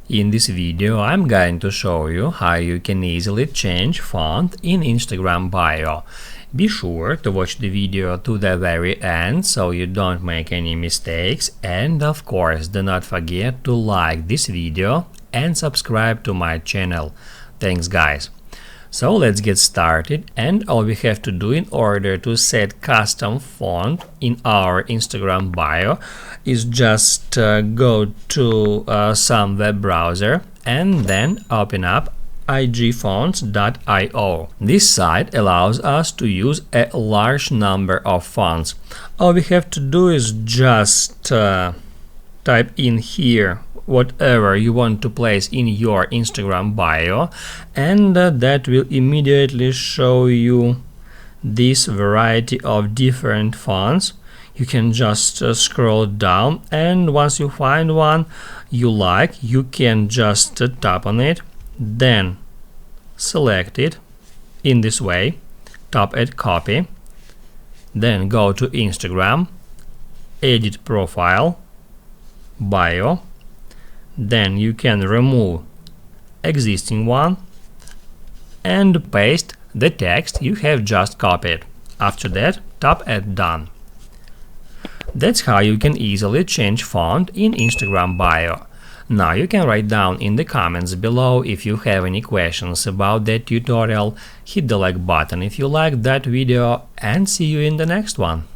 In this video I'm going to show you how you can easily change font in Instagram bio. Be sure to watch the video to the very end so you don't make any mistakes, and of course do not forget to like this video and subscribe to my channel. Thanks guys! So let's get started, and all we have to do in order to set custom font in our Instagram bio is just go to some web browser and then open up igfonts.io. This site allows us to use a large number of fonts. All we have to do is just type in here whatever you want to place in your Instagram bio, and that will immediately show you this variety of different fonts. You can just scroll down, and once you find one you like, you can just tap on it, then select it in this way, tap at copy, then go to Instagram, edit profile, bio. Then you can remove existing one and paste the text you have just copied. After that, tap at done. That's how you can easily change font in Instagram bio. Now you can write down in the comments below if you have any questions about that tutorial. Hit the like button if you liked that video, and see you in the next one.